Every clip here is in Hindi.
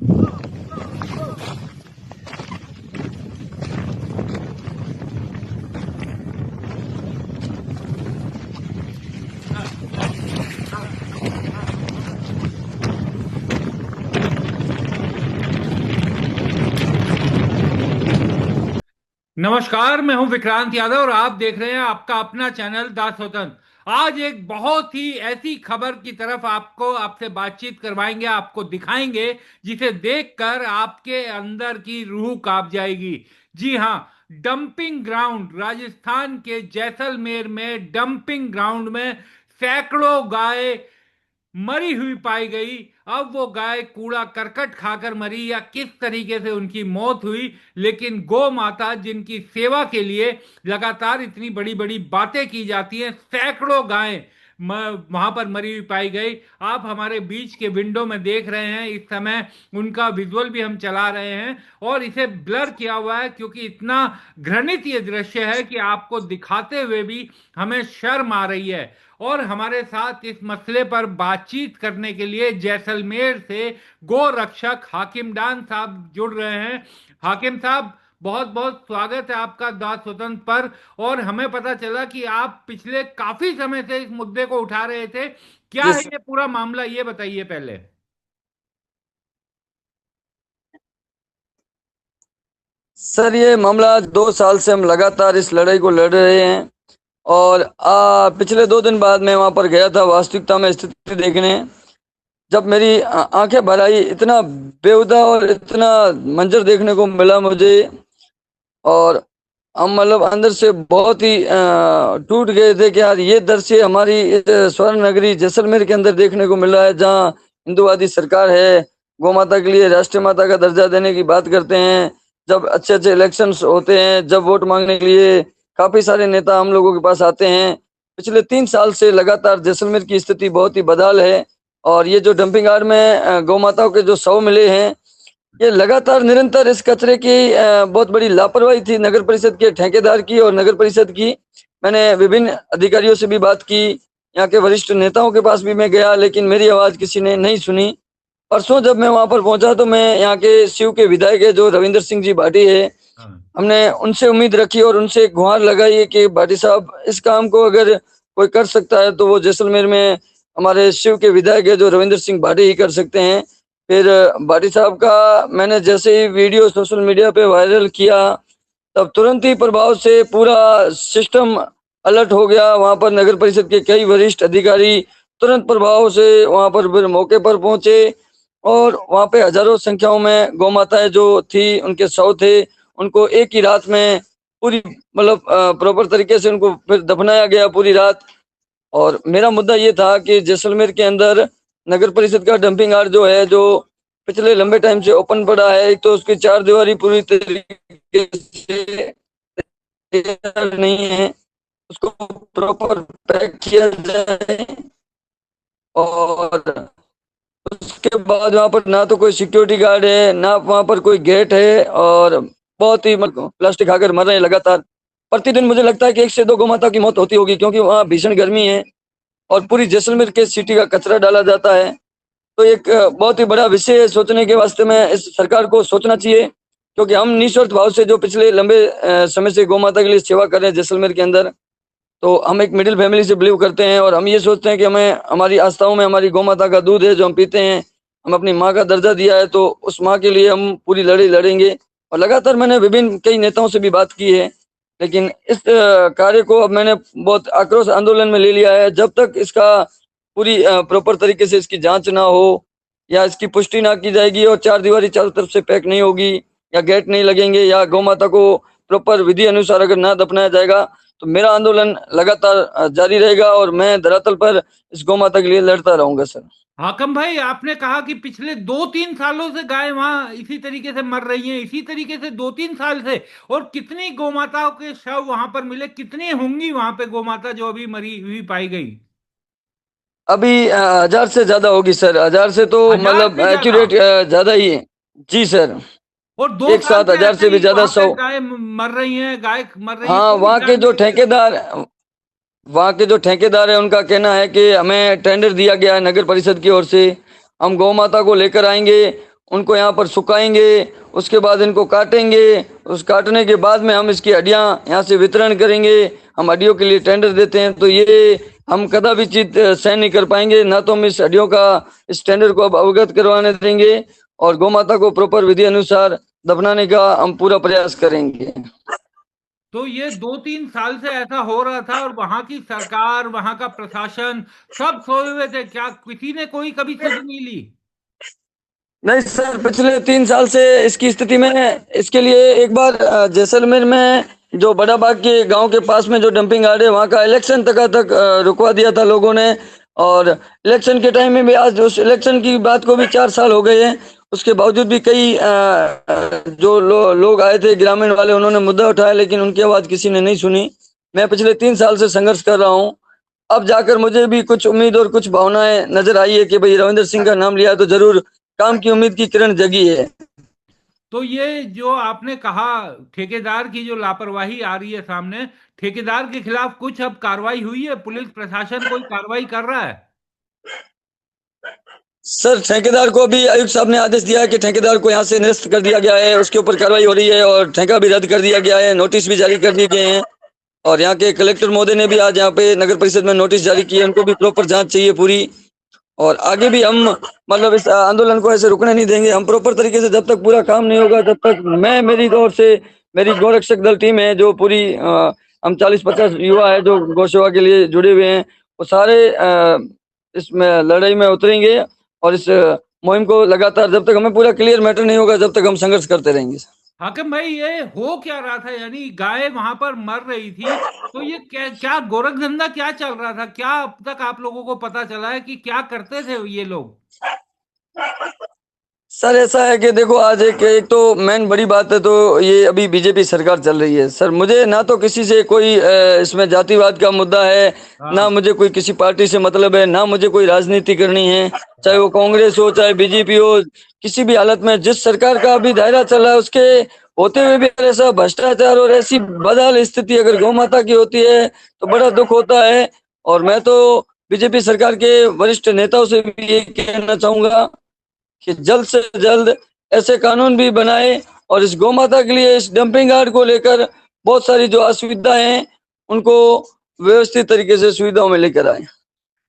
नमस्कार, मैं हूं विक्रांत यादव और आप देख रहे हैं आपका अपना चैनल दास स्वतंत्र। आज एक बहुत ही ऐसी खबर की तरफ आपसे बातचीत करवाएंगे, आपको दिखाएंगे जिसे देखकर आपके अंदर की रूह कांप जाएगी। जी हां, डंपिंग ग्राउंड, राजस्थान के जैसलमेर में डंपिंग ग्राउंड में सैकड़ों गाय मरी हुई पाई गई। अब वो गाय कूड़ा करकट खाकर मरी या किस तरीके से उनकी मौत हुई, लेकिन गौ माता जिनकी सेवा के लिए लगातार इतनी बड़ी बड़ी बातें की जाती हैं, सैकड़ों गायें वहां पर मरी हुई पाई गई। आप हमारे बीच के विंडो में देख रहे हैं इस समय, उनका विजुअल भी हम चला रहे हैं और इसे ब्लर किया हुआ है क्योंकि इतना घृणित ये दृश्य है कि आपको दिखाते हुए भी हमें शर्म आ रही है। और हमारे साथ इस मसले पर बातचीत करने के लिए जैसलमेर से गो रक्षक हाकिम डान साहब जुड़ रहे हैं। हाकिम साहब, बहुत बहुत स्वागत है आपका दास स्वतंत्र पर। और हमें पता चला कि आप पिछले काफी समय से इस मुद्दे को उठा रहे थे। क्या जी है ये पूरा मामला, ये बताइए पहले। सर, ये मामला आज 2 साल से हम लगातार इस लड़ाई को लड़ रहे हैं। और पिछले 2 दिन बाद मैं वहां पर गया था वास्तविकता में स्थिति देखने। जब मेरी आंखें भर आई, इतना बेहुदा और इतना मंजर देखने को मिला मुझे। और हम मतलब अंदर से बहुत ही टूट गए थे कि यार ये दृश्य हमारी इस स्वर्ण नगरी जैसलमेर के अंदर देखने को मिल रहा है, जहाँ हिंदुवादी सरकार है, गौ माता के लिए राष्ट्रीय माता का दर्जा देने की बात करते हैं। जब अच्छे अच्छे इलेक्शंस होते हैं, जब वोट मांगने के लिए काफी सारे नेता हम लोगों के पास आते हैं। पिछले 3 साल से लगातार जैसलमेर की स्थिति बहुत ही बदहाल है। और ये जो डंपिंग यार्ड में गौ माताओं के जो शव मिले हैं, ये लगातार निरंतर इस कचरे की बहुत बड़ी लापरवाही थी नगर परिषद के ठेकेदार की और नगर परिषद की। मैंने विभिन्न अधिकारियों से भी बात की, यहाँ के वरिष्ठ नेताओं के पास भी मैं गया, लेकिन मेरी आवाज किसी ने नहीं सुनी। परसों जब मैं वहां पर पहुंचा तो मैं यहाँ के शिव के विधायक है जो रविंद्र सिंह जी भाटी है, हाँ। हमने उनसे उम्मीद रखी और उनसे एक गुहार लगाई है कि भाटी साहब, इस काम को अगर कोई कर सकता है तो वो जैसलमेर में हमारे शिव के विधायक है जो रविंद्र सिंह भाटी ही कर सकते हैं। फिर भाटी साहब का मैंने जैसे ही वीडियो सोशल मीडिया पे वायरल किया, तब तुरंत ही प्रभाव से पूरा सिस्टम अलर्ट हो गया। वहां पर नगर परिषद के कई वरिष्ठ अधिकारी तुरंत प्रभाव से वहां पर फिर मौके पर पहुंचे। और वहां पे हजारों संख्याओं में गौ माताएं जो थी, उनके शव थे, उनको एक ही रात में पूरी मतलब प्रॉपर तरीके से उनको फिर दफनाया गया पूरी रात। और मेरा मुद्दा ये था कि जैसलमेर के अंदर नगर परिषद का डंपिंग यार्ड जो है, जो पिछले लंबे टाइम से ओपन पड़ा है, एक तो उसकी चार दीवारी पूरी तरीके से तैयार नहीं है, उसको प्रॉपर पैक किया जाए। और उसके बाद वहां पर ना तो कोई सिक्योरिटी गार्ड है, ना वहां पर कोई गेट है, और बहुत ही प्लास्टिक खाकर मर रहे हैं लगातार। प्रतिदिन मुझे लगता है कि 1 से 2 गौ माता की मौत होती होगी, क्योंकि वहाँ भीषण गर्मी है और पूरी जैसलमेर के सिटी का कचरा डाला जाता है। तो एक बहुत ही बड़ा विषय है, सोचने के वास्ते में इस सरकार को सोचना चाहिए। क्योंकि हम निस्वार्थ भाव से जो पिछले लंबे समय से गौ माता के लिए सेवा कर रहे हैं जैसलमेर के अंदर, तो हम एक मिडिल फैमिली से बिलीव करते हैं और हम ये सोचते हैं कि हमें हमारी आस्थाओं में हमारी गौ माता का दूध है जो हम पीते हैं, हम अपनी माँ का दर्जा दिया है, तो उस माँ के लिए हम पूरी लड़ाई लड़ेंगे। और लगातार मैंने विभिन्न कई नेताओं से भी बात की है, लेकिन इस कार्य को अब मैंने बहुत आक्रोश आंदोलन में ले लिया है। जब तक इसका पूरी प्रॉपर तरीके से इसकी जांच ना हो या इसकी पुष्टि ना की जाएगी और चार दीवारी चारों तरफ से पैक नहीं होगी या गेट नहीं लगेंगे या गौ माता को प्रॉपर विधि अनुसार अगर ना दफनाया जाएगा, तो मेरा आंदोलन लगातार जारी रहेगा और मैं धरातल पर इस गौ माता के लिए लड़ता रहूंगा सर। हाकम भाई, आपने कहा कि पिछले 2-3 सालों से गाय वहां इसी तरीके से मर रही हैं, इसी तरीके से 2-3 साल से। और कितनी गोमाताओं के शव वहां पर मिले, कितनी होंगी वहां पे गोमाता जो अभी मरी हुई पाई गई? अभी 1000 से ज्यादा होगी सर, 1000 से तो 1000 मतलब से ज्यादा? एक्यूरेट ज्यादा ही है। जी सर। और दो एक साल साथ से 1000 ऐसे से भी ही ज्यादा वहां पे 100। गाय मर रही हैं, गाय मर रही है, हाँ, कोई ध्यान नहीं दे रहा? वहाँ के जो ठेकेदार है उनका कहना है कि हमें टेंडर दिया गया है नगर परिषद की ओर से, हम गौ माता को लेकर आएंगे उनको यहाँ पर सुखाएंगे, उसके बाद इनको काटेंगे। उस काटने के बाद में हम इसकी हड्डियाँ यहाँ से वितरण करेंगे। हम हड्डियों के लिए टेंडर देते हैं, तो ये हम कदापि चीज सहन नहीं कर पाएंगे। ना तो हम इस हड्डियों का इस टेंडर को अब अवगत करवाने देंगे, और गौ माता को प्रॉपर विधि अनुसार दफनाने का हम पूरा प्रयास करेंगे। तो ये 2-3 साल से ऐसा हो रहा था और वहां की सरकार, वहां का प्रशासन सब सोए हुए थे क्या? किसी ने कोई कभी सुध नहीं ली? नहीं सर, पिछले 3 साल से इसकी स्थिति में, इसके लिए एक बार जैसलमेर में जो बड़ा बाग के गांव के पास में जो डंपिंग यार्ड है, वहां का इलेक्शन तक रुकवा दिया था लोगों ने। और इलेक्शन के टाइम में भी, आज उस इलेक्शन की बात को भी 4 साल हो गए हैं, उसके बावजूद भी कई जो लोग आए थे ग्रामीण वाले, उन्होंने मुद्दा उठाया, लेकिन उनकी आवाज किसी ने नहीं सुनी। मैं पिछले 3 साल से संघर्ष कर रहा हूँ। अब जाकर मुझे भी कुछ उम्मीद और कुछ भावनाएं नजर आई है कि भाई रविंद्र सिंह का नाम लिया तो जरूर काम की उम्मीद की किरण जगी है। तो ये जो आपने कहा, ठेकेदार की जो लापरवाही आ रही है सामने, ठेकेदार के खिलाफ कुछ अब कार्रवाई हुई है? पुलिस प्रशासन कोई कार्रवाई कर रहा है? सर, ठेकेदार को भी आयुक्त साहब ने आदेश दिया है कि ठेकेदार को यहाँ से निरस्त कर दिया गया है, उसके ऊपर कार्रवाई हो रही है, और ठेका भी रद्द कर दिया गया है, नोटिस भी जारी कर दिए गए हैं। और यहाँ के कलेक्टर महोदय ने भी आज यहाँ पे नगर परिषद में नोटिस जारी किए, उनको भी प्रॉपर जांच चाहिए पूरी। और आगे भी हम मतलब इस आंदोलन को ऐसे रुकने नहीं देंगे। हम प्रॉपर तरीके से, जब तक पूरा काम नहीं होगा, तब तक मैं, मेरी ओर से मेरी गौरक्षक दल टीम है जो पूरी हम 40-50 युवा है जो गौ सेवा के लिए जुड़े हुए हैं, वो सारे इसमें लड़ाई में उतरेंगे। और इस मुहिम को लगातार, जब तक हमें पूरा क्लियर मैटर नहीं होगा, जब तक हम संघर्ष करते रहेंगे। हाकिम भाई, ये हो क्या रहा था? यानी गाय वहां पर मर रही थी, तो ये क्या क्या गोरख धंधा क्या चल रहा था? क्या अब तक आप लोगों को पता चला है कि क्या करते थे ये लोग? सर, ऐसा है कि देखो, आज एक तो मेन बड़ी बात है, तो ये अभी बीजेपी सरकार चल रही है। सर, मुझे ना तो किसी से कोई इसमें जातिवाद का मुद्दा है, ना हाँ। मुझे कोई किसी पार्टी से मतलब है, ना मुझे कोई राजनीति करनी है। चाहे वो कांग्रेस हो, चाहे बीजेपी हो, किसी भी हालत में जिस सरकार का अभी दायरा चल रहा है, उसके होते हुए भी अगर ऐसा भ्रष्टाचार और ऐसी बदहाल स्थिति अगर गौ माता की होती है, तो बड़ा दुख होता है। और मैं तो बीजेपी सरकार के वरिष्ठ नेताओं से भी ये कहना चाहूंगा कि जल्द से जल्द ऐसे कानून भी बनाए, और इस गौ माता के लिए, इस डंपिंग यार्ड को लेकर बहुत सारी जो असुविधाएं हैं, उनको व्यवस्थित तरीके से सुविधाओं में लेकर आए।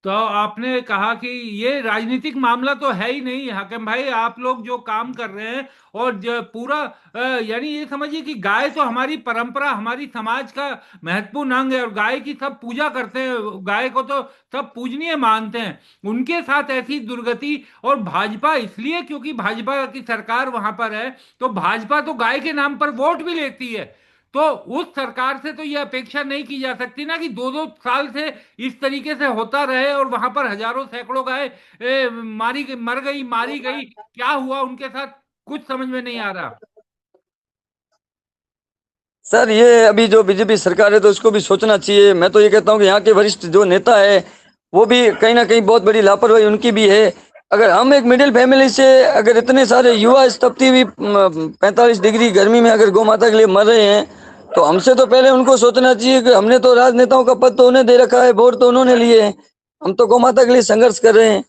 तो आपने कहा कि ये राजनीतिक मामला तो है ही नहीं हाकिम भाई, आप लोग जो काम कर रहे हैं, और जो पूरा यानी ये समझिए कि गाय तो हमारी परंपरा, हमारी समाज का महत्वपूर्ण अंग है, और गाय की सब पूजा करते हैं, गाय को तो सब पूजनीय मानते हैं। उनके साथ ऐसी दुर्गति, और भाजपा इसलिए क्योंकि भाजपा की सरकार वहां पर है, तो भाजपा तो गाय के नाम पर वोट भी लेती है। तो उस सरकार से तो ये अपेक्षा नहीं की जा सकती ना कि 2-2 साल से इस तरीके से होता रहे, और वहां पर हजारों सैकड़ों गाय मर गई, मारी गई। क्या हुआ उनके साथ? कुछ समझ में नहीं आ रहा। सर, ये अभी जो बीजेपी सरकार है, तो उसको भी सोचना चाहिए। मैं तो ये कहता हूँ कि यहाँ के वरिष्ठ जो नेता है, वो भी कहीं ना कहीं बहुत बड़ी लापरवाही उनकी भी है। अगर हम एक मिडिल फैमिली से, अगर इतने सारे युवा इस तपती हुई 45 डिग्री गर्मी में अगर गौ माता के लिए मर रहे हैं, तो हमसे तो पहले उनको सोचना चाहिए कि हमने तो राजनेताओं का पद तो उन्हें दे रखा है, वोट तो उन्होंने लिए हैं, हम तो गौ माता के लिए संघर्ष कर रहे हैं,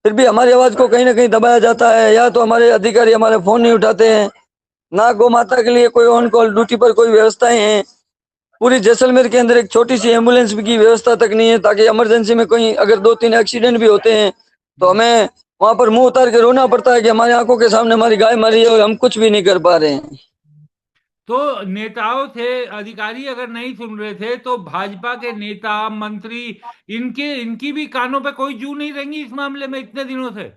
फिर भी हमारी आवाज को कहीं ना कहीं दबाया जाता है, या तो हमारे अधिकारी हमारे फोन नहीं उठाते हैं, ना गौ माता के लिए कोई ऑन कॉल ड्यूटी पर कोई व्यवस्थाएं हैं। पूरी जैसलमेर के अंदर एक छोटी सी एम्बुलेंस की व्यवस्था तक नहीं है, ताकि इमरजेंसी में कोई अगर 2-3 एक्सीडेंट भी होते हैं, तो हमें वहां पर मुंह उतार के रोना पड़ता है कि हमारी आंखों के सामने हमारी गाय मरी है और हम कुछ भी नहीं कर पा रहे हैं। तो नेताओं थे, अधिकारी अगर नहीं सुन रहे थे, तो भाजपा के नेता मंत्री, इनकी भी कानों पे कोई जू नहीं रहेंगी इस मामले में इतने दिनों से?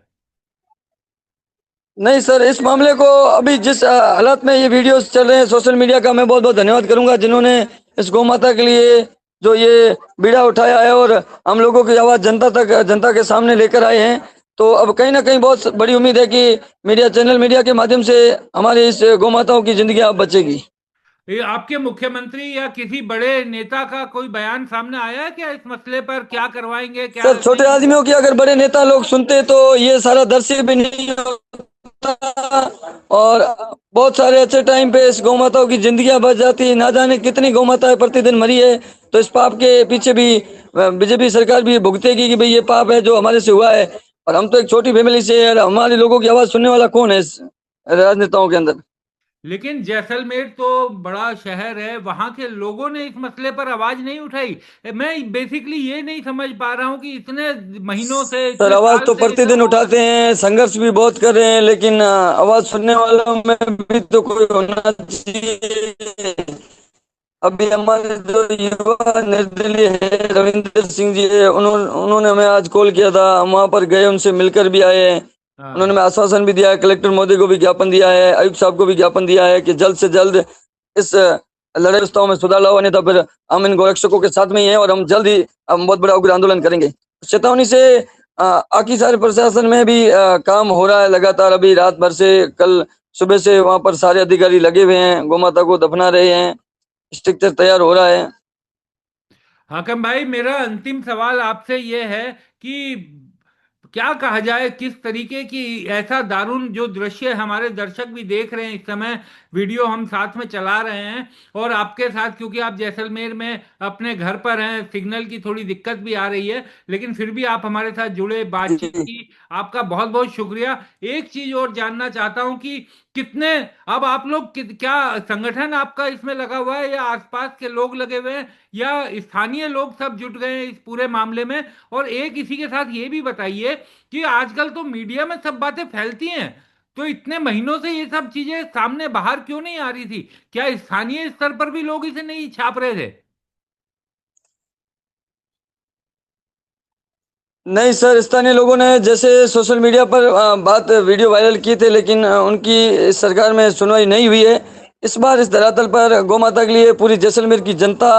नहीं सर, इस मामले को अभी जिस हालत में ये वीडियोस चल रहे हैं सोशल मीडिया का, मैं बहुत बहुत धन्यवाद करूंगा जिन्होंने इस गौ माता के लिए जो ये बीड़ा उठाया है, और हम लोगों की आवाज जनता के सामने लेकर आए हैं। तो अब कहीं ना कहीं बहुत बड़ी उम्मीद है कि मीडिया के माध्यम से हमारी इस गौ माताओं की जिंदगी अब बचेगी। ये आपके मुख्यमंत्री या किसी बड़े नेता का कोई बयान सामने आया है क्या इस मसले पर? क्या करवाएंगे, क्या सर, छोटे नहीं? आदमियों की अगर बड़े नेता लोग सुनते तो ये सारा दृश्य भी नहीं होता, और बहुत सारे अच्छे टाइम पे इस गौ माताओं की जिंदगियां बच जाती। ना जाने कितनी गौ माताएं प्रतिदिन मरी है, तो इस पाप के पीछे भी बीजेपी सरकार भी भुगतेगी कि भाई ये पाप है जो हमारे से हुआ है। और हम तो एक छोटी फैमिली से है, हमारे लोगों की आवाज सुनने वाला कौन है इस राजनेताओं के अंदर। लेकिन जैसलमेर तो बड़ा शहर है, वहां के लोगों ने इस मसले पर आवाज नहीं उठाई। मैं बेसिकली ये नहीं समझ पा रहा हूं कि इतने महीनों से, सर इतने आवाज साल तो से ये सब प्रतिदिन हो रहा उठाते हैं, संघर्ष भी बहुत कर रहे हैं, लेकिन आवाज सुनने वालों में भी तो कोई होना चाहिए। अभी हमारे जो युवा निर्दलीय है रविंद्र सिंह जी है, उन्होंने उन्होंने हमें आज कॉल किया था, हम वहां पर गए, उनसे मिलकर भी आए हैं। है। उन्होंने हाँ। हमें आश्वासन भी दिया है, कलेक्टर महोदय को भी ज्ञापन दिया है, आयुक्त साहब को भी ज्ञापन दिया है कि जल्द से जल्द इस लड़ाई व्यवस्थाओं में सुधार लाओ, अन्यथा फिर हम इन गोरक्षकों के साथ में ही हैं और हम जल्द ही हम बहुत बड़ा उग्र आंदोलन करेंगे। चेतावनी से आकी सारे प्रशासन में भी काम हो रहा है लगातार। अभी रात भर से, कल सुबह से वहां पर सारे अधिकारी लगे हुए हैं, गौ माता को दफना रहे हैं, स्ट्रक्चर तैयार हो रहा है। हाकम भाई, मेरा अंतिम सवाल आपसे ये है कि क्या कहा जाए, किस तरीके की ऐसा दारुण जो दृश्य हमारे दर्शक भी देख रहे हैं इस समय, वीडियो हम साथ में चला रहे हैं, और आपके साथ क्योंकि आप जैसलमेर में अपने घर पर हैं, सिग्नल की थोड़ी दिक्कत भी आ रही है, लेकिन फिर भी आप हमारे साथ जुड़े, बातचीत जी। की, आपका बहुत बहुत शुक्रिया। एक चीज और जानना चाहता हूं कि कितने, अब आप लोग क्या संगठन आपका इसमें लगा हुआ है, या आसपास के लोग लगे हुए हैं, या स्थानीय लोग सब जुट गए हैं इस पूरे मामले में? और एक इसी के साथ ये भी बताइए कि आजकल तो मीडिया में सब बातें फैलती हैं, तो इतने महीनों से ये सब चीजें सामने बाहर क्यों नहीं आ रही थी? क्या स्थानीय स्तर पर भी लोग इसे नहीं छाप रहे थे? नहीं सर, स्थानीय लोगों ने जैसे सोशल मीडिया पर बात वीडियो वायरल किए थे, लेकिन उनकी इस सरकार में सुनवाई नहीं हुई है। इस बार इस धरातल पर गौ माता के लिए पूरी जैसलमेर की जनता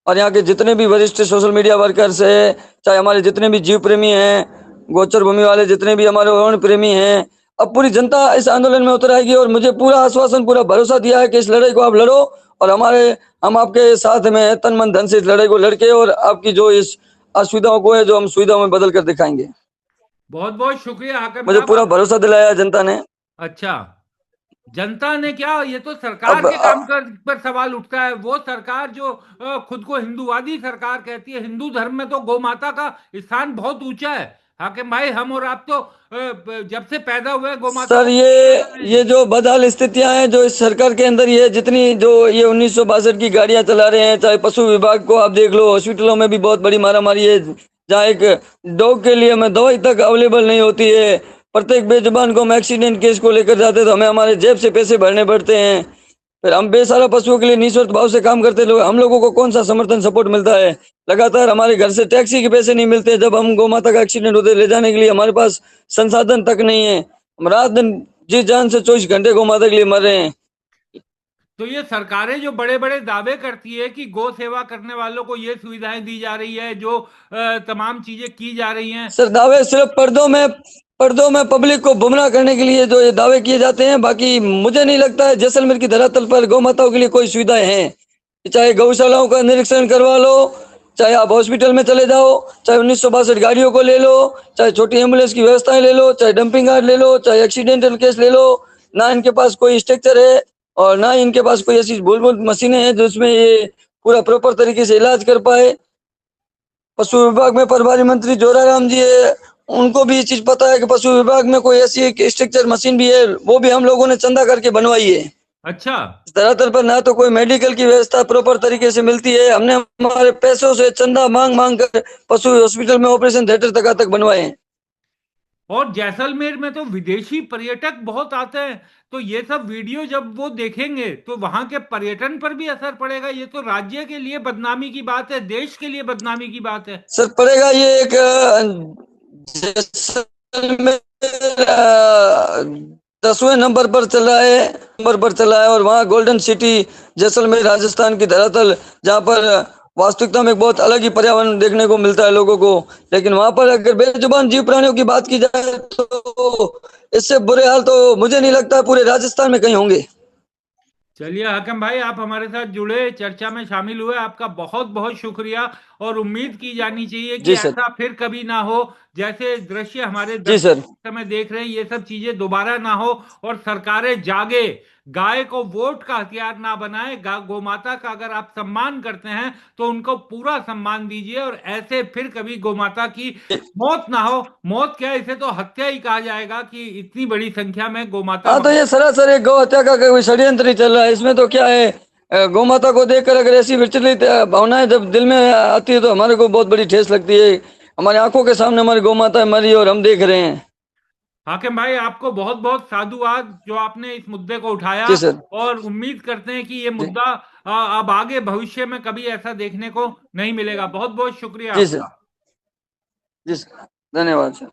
और यहाँ के जितने भी वरिष्ठ सोशल मीडिया वर्कर्स है, चाहे हमारे जितने भी जीव प्रेमी हैं, गोचर भूमि वाले जितने भी हमारे वन प्रेमी हैं, अब पूरी जनता इस आंदोलन में उतर आएगी। और मुझे पूरा आश्वासन, पूरा भरोसा दिया है कि इस लड़ाई को आप लड़ो, और हम आपके साथ में हैं, तन मन धन से इस लड़ाई को लड़के, और आपकी जो इस असुविधाओं को है जो हम सुविधाओं में बदल कर दिखाएंगे। बहुत बहुत शुक्रिया हाकिम मुझे साहब पूरा आपका। भरोसा दिलाया जनता ने। अच्छा, जनता ने क्या, ये तो सरकार अब के काम पर सवाल उठता है। वो सरकार जो खुद को हिंदूवादी सरकार कहती है, हिंदू धर्म में तो गौ माता का स्थान बहुत ऊंचा है। हाकिम भाई, हम और आप तो जब से पैदा हुए गौ माता सर को पूजते आ रहे ये हैं। जो बदहाल स्थितियां हैं जो इस सरकार के अंदर, ये जितनी जो ये 1962 की गाड़ियां चला रहे हैं, चाहे पशु विभाग को आप देख लो, हॉस्पिटलों में भी बहुत बड़ी मारामारी है, जहाँ एक डॉग के लिए हमें दवाई तक अवेलेबल नहीं होती है। प्रत्येक बेजुबान को हम एक्सीडेंट केस को लेकर जाते हैं तो हमें हमारे जेब से पैसे भरने पड़ते हैं। फिर हम बेसहारा पशुओं के लिए निस्वार्थ भाव से काम करते लोग, हम लोगों को कौन सा समर्थन सपोर्ट मिलता है? लगातार हमारे घर से टैक्सी के पैसे नहीं मिलते, जब हम गौ माता का एक्सीडेंट होते ले जाने के लिए हमारे पास संसाधन तक नहीं है। हम रात दिन जी जान से 24 घंटे गौ माता के लिए मर रहे हैं। तो ये सरकारें जो बड़े बड़े दावे करती है कि गौ सेवा करने वालों को ये सुविधाएं दी जा रही है, जो तमाम चीजें की जा रही हैं। सर दावे सिर्फ पर्दों में पब्लिक को गुमराह करने के लिए जो ये दावे किए जाते हैं, बाकी मुझे नहीं लगता है जैसलमेर की धरातल पर गौ माताओं के लिए कोई सुविधाएं हैं। चाहे गौशालाओं का निरीक्षण करवा लो, चाहे आप हॉस्पिटल में चले जाओ, चाहे 1962 गाड़ियों को ले लो, चाहे छोटी एम्बुलेंस की व्यवस्थाएं ले लो, चाहे डंपिंग यार्ड ले लो, चाहे एक्सीडेंटल केस ले लो, ना इनके पास कोई स्ट्रक्चर है और ना इनके पास कोई ऐसी मूलभूत मशीनें हैं जिसमें ये पूरा प्रॉपर तरीके से इलाज कर पाए। पशु विभाग में प्रभारी मंत्री जोराराम जी है, उनको भी ये चीज पता है कि पशु विभाग में कोई ऐसी एक स्ट्रक्चर मशीन भी है, वो भी हम लोगों ने चंदा करके बनवाई है। अच्छा। इस धरातल पर ना तो कोई मेडिकल की व्यवस्था प्रॉपर तरीके से मिलती है, हमने हमारे पैसों से चंदा मांग मांग कर पशु हॉस्पिटल में ऑपरेशन थिएटर तक बनवाए हैं। और जैसलमेर में तो विदेशी पर्यटक बहुत आते हैं, तो ये सब वीडियो जब वो देखेंगे तो वहां के पर्यटन पर भी असर पड़ेगा। ये तो राज्य के लिए बदनामी की बात है, देश के लिए बदनामी की बात है। सर पड़ेगा, ये एक जैसलमेर 10वें नंबर पर चला है, और वहाँ गोल्डन सिटी जैसलमेर राजस्थान की धरातल, जहाँ पर वास्तविकता में एक बहुत अलग ही पर्यावरण देखने को मिलता है लोगों को। लेकिन वहां पर अगर बेजुबान जीव प्राणियों की बात की जाए तो इससे बुरे हाल तो मुझे नहीं लगता पूरे राजस्थान में कहीं होंगे। चलिए हाकिम भाई, आप हमारे साथ जुड़े, चर्चा में शामिल हुए, आपका बहुत बहुत शुक्रिया। और उम्मीद की जानी चाहिए कि जी सर। ऐसा फिर कभी ना हो। जैसे दृश्य हमारे जी दर्शक सर। इस समय देख रहे हैं, ये सब चीजें दोबारा ना हो और सरकारें जागे, गाय को वोट का हथियार ना बनाए। गोमाता का अगर आप सम्मान करते हैं तो उनको पूरा सम्मान दीजिए, और ऐसे फिर कभी गोमाता की मौत ना हो। मौत क्या, इसे तो हत्या ही कहा जाएगा कि इतनी बड़ी संख्या में गोमाता हाँ, तो ये सरासर एक गौ हत्या का कोई षड्यंत्र ही चल रहा है। इसमें तो क्या है, गौ माता को देखकर अगर ऐसी विचलित भावनाएं जब दिल में आती है तो हमारे को बहुत बड़ी ठेस लगती है। हमारी आंखों के सामने हमारी गौ माता मरी और हम देख रहे हैं। हाकिम भाई, आपको बहुत बहुत साधुवाद जो आपने इस मुद्दे को उठाया। जी सर। और उम्मीद करते हैं कि ये जी। मुद्दा अब आगे भविष्य में कभी ऐसा देखने को नहीं मिलेगा। बहुत बहुत शुक्रिया जी सर। आपका। जी सर, धन्यवाद सर।